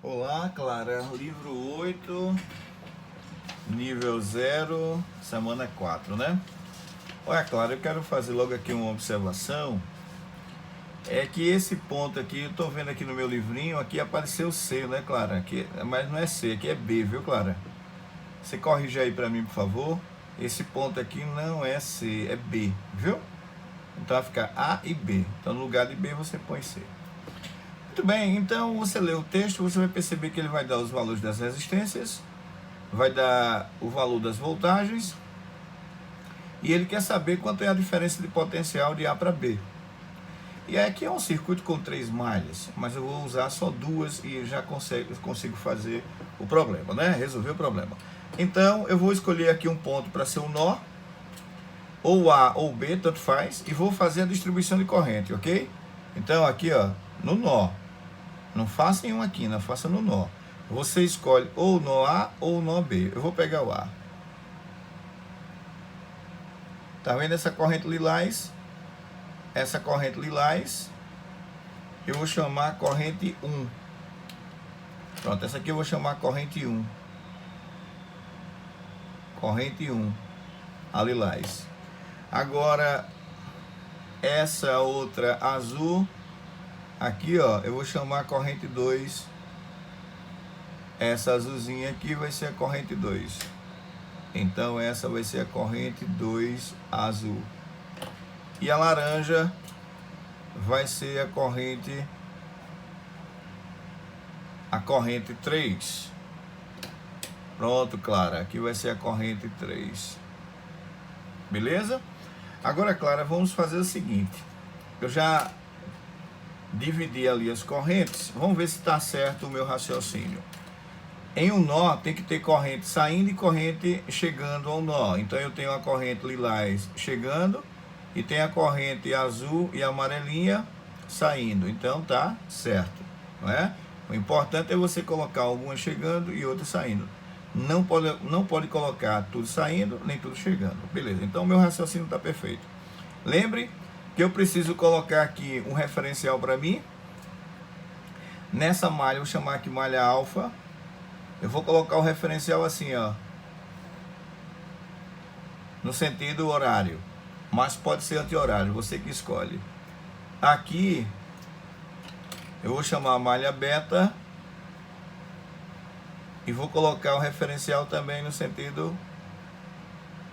Olá, Clara. Livro 8, nível 0, semana 4, né? Olha, Clara, eu quero fazer logo aqui uma observação. É que esse ponto aqui, eu tô vendo aqui no meu livrinho, aqui apareceu C, né, Clara? Aqui, mas não é C, aqui é B, viu, Clara? Você corrige aí pra mim, por favor. Esse ponto aqui não é C, é B, viu? Então vai ficar A e B. Então no lugar de B você põe C. Muito bem, então você lê o texto, você vai perceber que ele vai dar os valores das resistências, vai dar o valor das voltagens, e ele quer saber quanto é a diferença de potencial de A para B. E aqui é um circuito com 3 malhas, mas eu vou usar só 2 e já consigo fazer o problema, né? Resolver o problema. Então eu vou escolher aqui um ponto para ser um nó, ou A ou B, tanto faz, e vou fazer a distribuição de corrente, ok? Então aqui, ó, no nó. Não faça em um aqui, não faça no nó. Você escolhe ou nó A ou nó B. Eu vou pegar o A. Tá vendo essa corrente lilás? Essa corrente lilás, eu vou chamar corrente 1. Pronto, essa aqui eu vou chamar corrente 1. Corrente 1, a lilás. Agora, essa outra azul, aqui ó, eu vou chamar corrente 2. Essa azulzinha aqui vai ser a corrente 2. Então essa vai ser a corrente 2 azul. E a laranja vai ser a corrente 3. Pronto, Clara, aqui vai ser a corrente 3. Beleza? Agora, Clara, vamos fazer o seguinte. Eu já dividi ali as correntes. Vamos ver se está certo o meu raciocínio. Em um nó tem que ter corrente saindo e corrente chegando ao nó. Então eu tenho a corrente lilás chegando e tem a corrente azul e amarelinha saindo. Então tá certo, não é? O importante é você colocar algumas chegando e outras saindo. Não pode colocar tudo saindo nem tudo chegando. Beleza, então o meu raciocínio está perfeito. Lembre que eu preciso colocar aqui um referencial para mim. Nessa malha, eu vou chamar aqui malha alfa. Eu vou colocar o referencial assim, ó, no sentido horário, mas pode ser anti-horário, você que escolhe. Aqui, eu vou chamar a malha beta e vou colocar o referencial também no sentido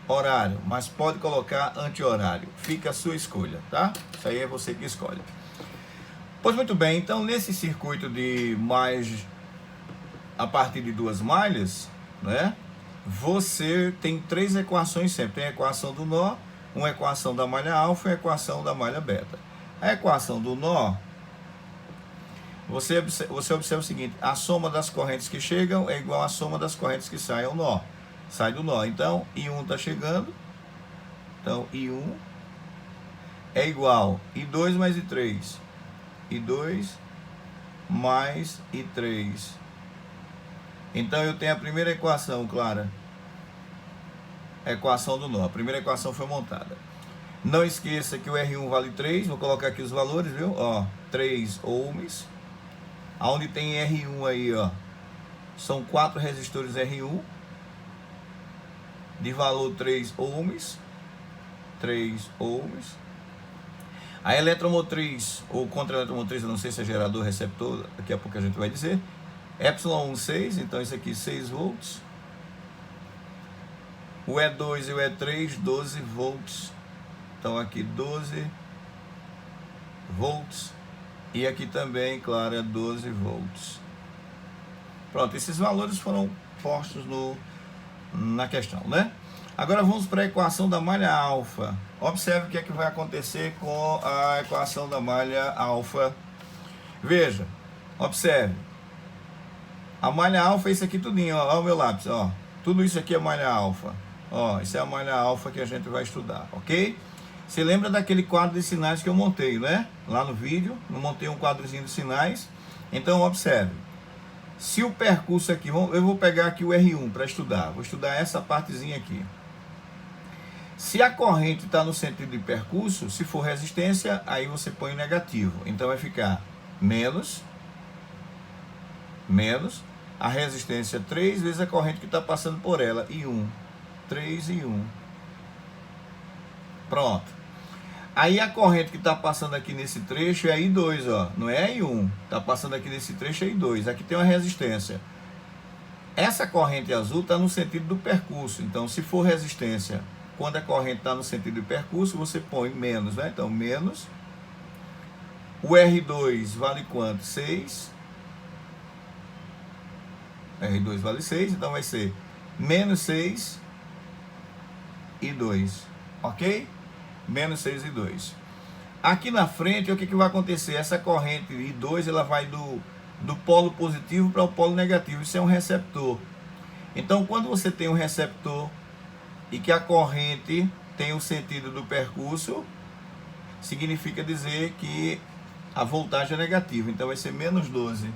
horário, mas pode colocar anti-horário, fica a sua escolha, tá? Isso aí é você que escolhe. Pois muito bem, então nesse circuito de mais a partir de 2 malhas, né? Você tem 3 equações sempre. Tem a equação do nó, uma equação da malha alfa e a equação da malha beta. A equação do nó, você observa o seguinte: a soma das correntes que chegam é igual à soma das correntes que saem ao nó. Sai do nó. Então, I1 está chegando. Então, I1 é igual I2 mais I3. I2 mais I3. Então eu tenho a primeira equação, Clara. A equação do nó. A primeira equação foi montada. Não esqueça que o R1 vale 3. Vou colocar aqui os valores, viu? Ó, 3 ohms. Aonde tem R1 aí, ó, são 4 resistores R1 de valor 3 ohms. 3 ohms. A eletromotriz, ou contra-eletromotriz, eu não sei se é gerador, receptor, daqui a pouco a gente vai dizer. Epsilon 6, então isso aqui 6 volts. O E2 e o E3, 12 volts. Então aqui 12 volts. E aqui também, claro, é 12 volts. Pronto, esses valores foram postos na questão, né? Agora vamos para a equação da malha alfa. Observe o que é que vai acontecer com a equação da malha alfa. Veja, observe. A malha alfa é isso aqui tudinho, ó, ó o meu lápis, ó. Tudo isso aqui é malha alfa. Ó, isso é a malha alfa que a gente vai estudar, ok? Você lembra daquele quadro de sinais que eu montei, né? Lá no vídeo, eu montei um quadrozinho de sinais. Então, observe. Se o percurso aqui, eu vou pegar aqui o R1 para estudar. Vou estudar essa partezinha aqui. Se a corrente está no sentido de percurso, se for resistência, aí você põe negativo. Então vai ficar menos menos a resistência 3 vezes a corrente que está passando por ela, I1. 3 e 1. Pronto. Aí a corrente que está passando aqui nesse trecho é I2, ó. Não é I1. Está passando aqui nesse trecho é I2. Aqui tem uma resistência. Essa corrente azul está no sentido do percurso. Então, se for resistência, quando a corrente está no sentido do percurso, você põe menos, né? Então, menos. O R2 vale quanto? 6. R2 vale 6, então vai ser menos 6 e 2, ok? Menos 6 e 2. Aqui na frente, o que vai acontecer? Essa corrente I2, ela vai do polo positivo para o polo negativo. Isso é um receptor. Então, quando você tem um receptor e que a corrente tem o sentido do percurso, significa dizer que a voltagem é negativa. Então, vai ser menos 12.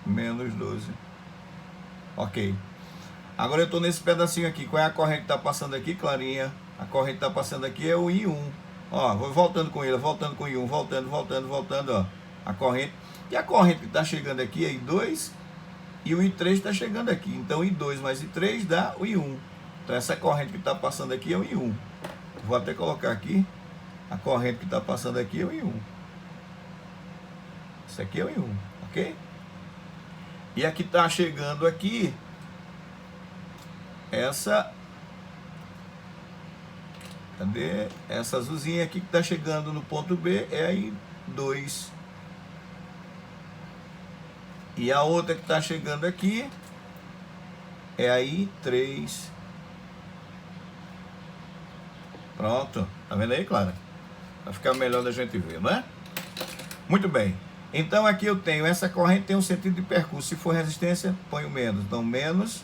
Menos 12. Ok. Agora eu estou nesse pedacinho aqui. Qual é a corrente que está passando aqui, Clarinha? A corrente que está passando aqui é o I1. Ó, vou voltando com ele, voltando com o I1, voltando, ó. A corrente. E a corrente que está chegando aqui é I2 e o I3 está chegando aqui. Então, I2 mais I3 dá o I1. Então, essa corrente que está passando aqui é o I1. Vou até colocar aqui. A corrente que está passando aqui é o I1. Isso aqui é o I1, ok? E aqui está chegando aqui essa... Cadê? Essa azulzinha aqui que está chegando no ponto B é a I2. E a outra que está chegando aqui é a I3. Pronto. Tá vendo aí, Clara? Vai ficar melhor da gente ver, não é? Muito bem. Então aqui eu tenho, essa corrente tem um sentido de percurso. Se for resistência, ponho menos. Então menos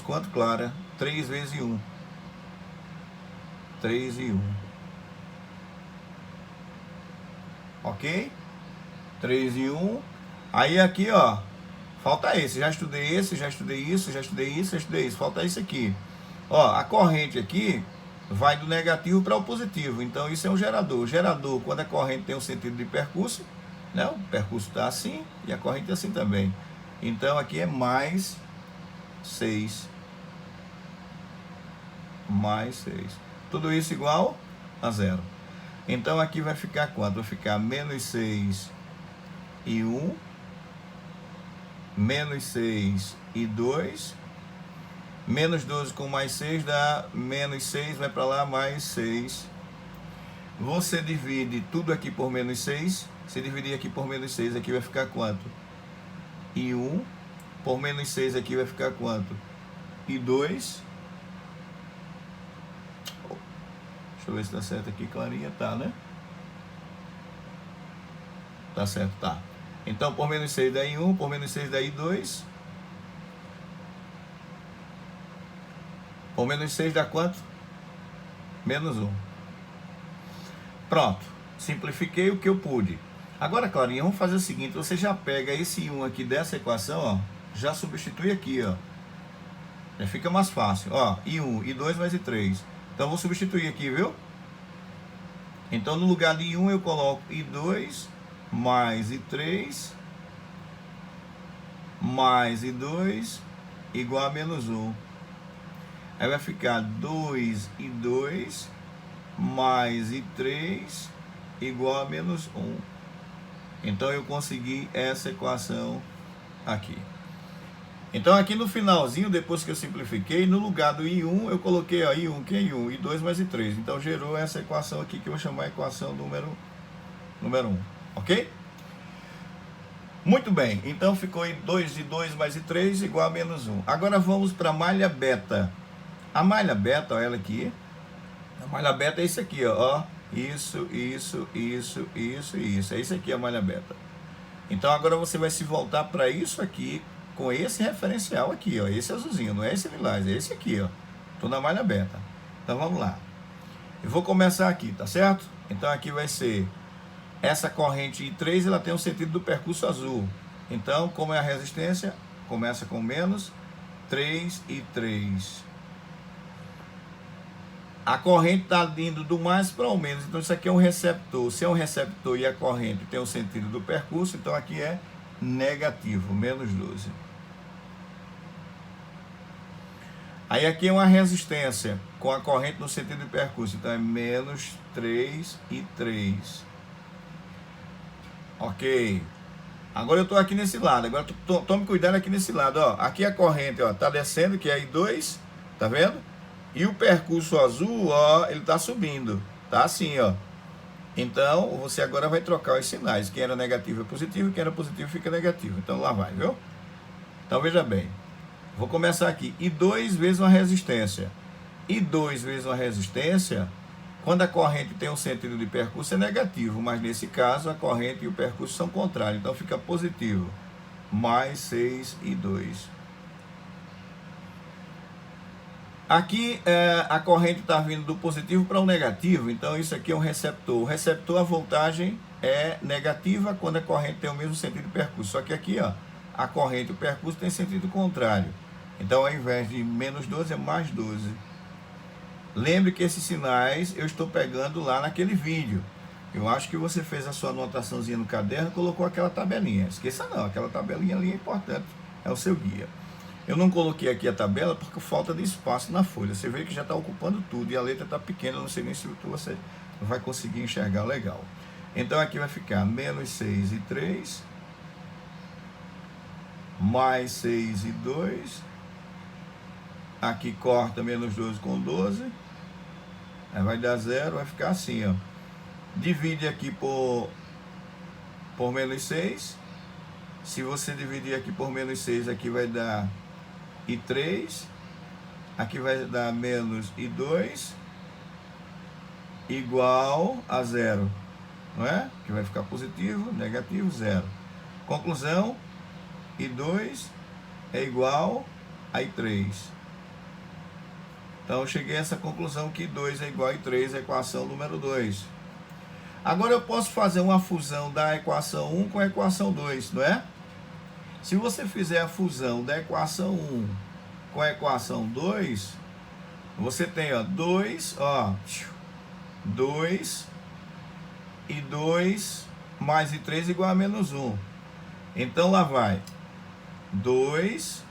quanto, Clara? 3 vezes 1. 3 e 1. Ok? 3 e 1. Aí aqui, ó, falta esse. Já estudei esse, já estudei isso, já estudei isso, já estudei isso. Falta isso aqui. Ó, a corrente aqui vai do negativo para o positivo. Então isso é um gerador. O gerador, quando a corrente tem um sentido de percurso, né? O percurso está assim e a corrente é assim também. Então aqui é mais 6. Mais 6. Tudo isso igual a 0. Então aqui vai ficar quanto? Vai ficar menos 6 e 1. Menos 6 e 2. Menos 12 com mais 6 dá menos 6, vai para lá, mais 6. Você divide tudo aqui por menos 6. Se dividir aqui por menos 6, aqui vai ficar quanto? E 1. Por menos 6 aqui vai ficar quanto? E 2. Deixa eu ver se tá certo aqui, Clarinha. Tá, né? Tá certo, tá. Então, por menos 6 dá I1, por menos 6 dá I2. Por menos 6 dá quanto? Menos 1. Pronto. Simplifiquei o que eu pude. Agora, Clarinha, vamos fazer o seguinte. Você já pega esse 1 aqui dessa equação, ó. Já substitui aqui, ó. Já fica mais fácil. Ó, I1, I2 mais I3. Então, vou substituir aqui, viu? Então, no lugar de I1, eu coloco I2 mais I3 mais I2 igual a menos 1. Aí vai ficar 2 e 2 mais I3 igual a menos 1. Então eu consegui essa equação aqui. Então aqui no finalzinho, depois que eu simplifiquei, no lugar do I1 eu coloquei ó, I1, que é I1, I2 mais I3. Então gerou essa equação aqui que eu vou chamar a equação número 1. Ok? Muito bem. Então ficou 2 de 2 mais I3 igual a menos 1. Agora vamos para a malha beta. A malha beta, olha ela aqui. A malha beta é isso aqui, ó. Isso. É isso aqui a malha beta. Então agora você vai se voltar para isso aqui, com esse referencial aqui, ó. Esse azulzinho, não é esse lilás, é esse aqui, ó. Tô na malha beta. Então vamos lá. Eu vou começar aqui, tá certo? Então aqui vai ser essa corrente I3, ela tem um sentido do percurso azul. Então, como é a resistência, começa com menos 3 e 3. A corrente está indo do mais para o menos. Então isso aqui é um receptor. Se é um receptor e a corrente tem o sentido do percurso, então aqui é negativo, menos 12. Aí aqui é uma resistência com a corrente no sentido de percurso, então é menos 3 e 3. Ok. Agora eu estou aqui nesse lado, agora tome cuidado aqui nesse lado, ó. Aqui a corrente, ó, tá descendo, que é I2, tá vendo? E o percurso azul, ó, ele tá subindo, tá assim, ó. Então, você agora vai trocar os sinais. Quem era negativo é positivo, quem era positivo fica negativo. Então, lá vai, viu? Então, veja bem. Vou começar aqui. I2 vezes uma resistência. I2 vezes uma resistência, quando a corrente tem um sentido de percurso, é negativo. Mas, nesse caso, a corrente e o percurso são contrários. Então, fica positivo. Mais 6 I2. Aqui a corrente está vindo do positivo para o negativo, então isso aqui é um receptor. O receptor, a voltagem é negativa quando a corrente tem o mesmo sentido de percurso. Só que aqui, ó, a corrente e o percurso tem sentido contrário. Então, ao invés de menos 12, é mais 12. Lembre que esses sinais eu estou pegando lá naquele vídeo. Eu acho que você fez a sua anotaçãozinha no caderno e colocou aquela tabelinha. Esqueça não, aquela tabelinha ali é importante, é o seu guia. Eu não coloquei aqui a tabela porque falta de espaço na folha. Você vê que já está ocupando tudo e a letra está pequena, não sei nem se você vai conseguir enxergar legal. Então aqui vai ficar menos 6 e 3, mais 6 e 2, aqui corta menos 12 com 12, aí vai dar 0, vai ficar assim, ó. Divide aqui por menos 6, se você dividir aqui por menos 6, aqui vai dar I3, aqui vai dar menos I2, igual a 0, não é? Que vai ficar positivo, negativo, 0. Conclusão, I2 é igual a I3. Então, eu cheguei a essa conclusão que I2 é igual a I3, a equação número 2. Agora, eu posso fazer uma fusão da equação 1 com a equação 2, não é? Se você fizer a fusão da equação 1 com a equação 2, você tem, ó, 2, ó, 2 e 2 mais I3 igual a menos 1. Então, lá vai 2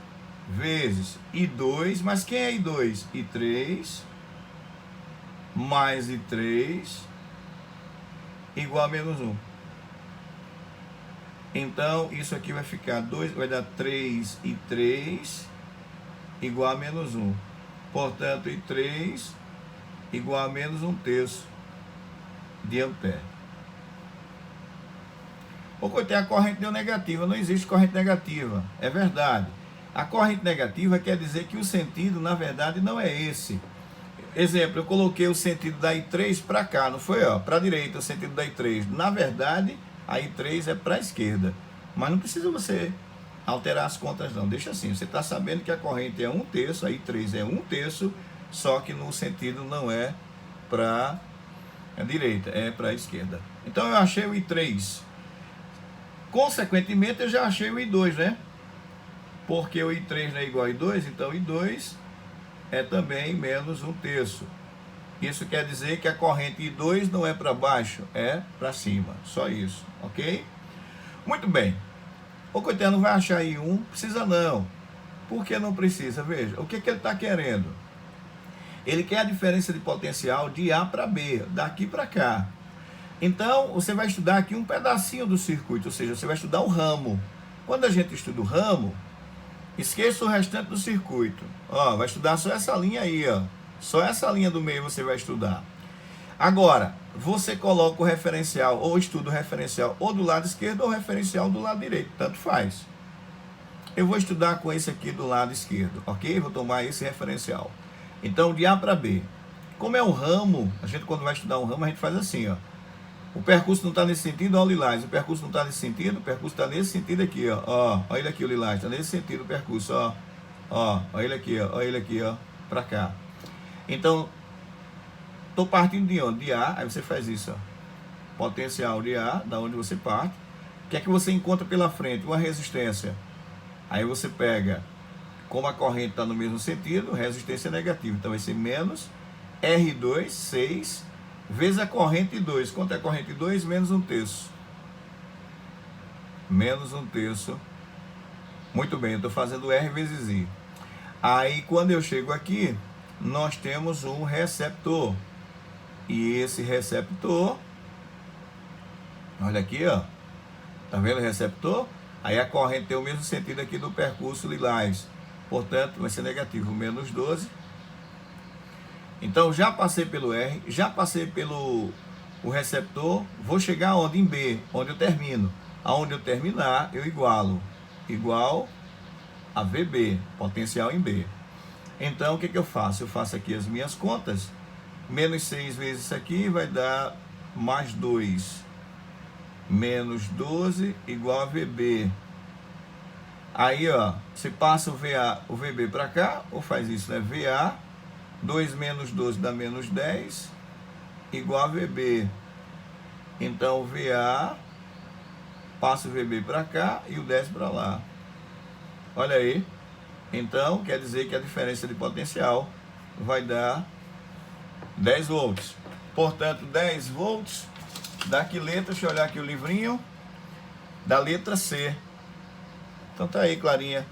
vezes I2, mas quem é I2? I3 mais I3 igual a menos 1. Então, isso aqui vai ficar 2, vai dar 3 e 3 igual a menos 1. Portanto, I3 igual a menos 1/3 de ampere. Ou tem a corrente deu negativa, não existe corrente negativa. É verdade. A corrente negativa quer dizer que o sentido, na verdade, não é esse. Exemplo, eu coloquei o sentido da I3 para cá, não foi? Para a direita, o sentido da I3. Na verdade, a I3 é para a esquerda. Mas não precisa você alterar as contas não. Deixa assim, você está sabendo que a corrente é 1/3, a I3 é 1/3, só que no sentido não é para a direita, é para a esquerda. Então eu achei o I3. Consequentemente, eu já achei o I2, né? Porque o I3 não é igual a I2, então o I2 é também menos 1/3. Isso quer dizer que a corrente I2 não é para baixo, é para cima. Só isso, ok? Muito bem. O coitado não vai achar I1? Precisa não. Por que não precisa? Veja, o que ele está querendo? Ele quer a diferença de potencial de A para B, daqui para cá. Então, você vai estudar aqui um pedacinho do circuito, ou seja, você vai estudar o ramo. Quando a gente estuda o ramo, esqueça o restante do circuito. Ó, vai estudar só essa linha aí, ó. Só essa linha do meio você vai estudar. Agora, você coloca o referencial, ou estuda o referencial ou do lado esquerdo, ou o referencial do lado direito. Tanto faz. Eu vou estudar com esse aqui do lado esquerdo, ok? Vou tomar esse referencial. Então, de A para B. Como é um ramo, a gente quando vai estudar um ramo, a gente faz assim, ó. O percurso não está nesse sentido, ó, o lilás. O percurso não está nesse sentido, o percurso está nesse sentido aqui, ó. Ó ele aqui, o lilás, está nesse sentido o percurso, ó. Ó ele aqui, ó ele aqui, ó, para cá. Então, estou partindo de onde? De A, aí você faz isso, ó. Potencial de A, da onde você parte. O que é que você encontra pela frente? Uma resistência. Aí você pega, como a corrente está no mesmo sentido, resistência negativa. Então vai ser menos R2, 6, vezes a corrente 2. Quanto é a corrente 2? Menos 1/3. menos 1/3. Muito bem, eu estou fazendo R vezes I. Aí, quando eu chego aqui, nós temos um receptor. E esse receptor, olha aqui, ó. Tá vendo o receptor? Aí a corrente tem o mesmo sentido aqui do percurso lilás. Portanto, vai ser negativo, menos 12. Então, já passei pelo R, já passei pelo o receptor, vou chegar onde? Em B, onde eu termino. Aonde eu terminar, eu igualo. Igual a VB, potencial em B. Então, o que eu faço? Eu faço aqui as minhas contas. Menos 6 vezes isso aqui vai dar mais 2. Menos 12 igual a VB. Aí, ó, você passa o VA, o VB para cá, ou faz isso, né? VA, 2 menos 12 dá menos 10, igual a VB. Então, o VA, passa o VB para cá e o 10 para lá. Olha aí. Então, quer dizer que a diferença de potencial vai dar 10 volts. Portanto, 10 volts, da que letra? Deixa eu olhar aqui o livrinho. Da letra C. Então tá aí, Clarinha,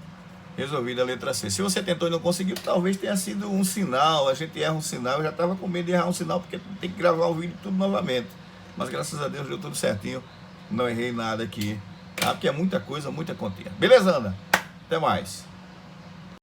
resolvida a letra C. Se você tentou e não conseguiu, talvez tenha sido um sinal. A gente erra um sinal. Eu já estava com medo de errar um sinal, porque tem que gravar o vídeo tudo novamente. Mas graças a Deus deu tudo certinho. Não errei nada aqui, tá? Porque é muita coisa, muita continha. Beleza, Ana? Até mais.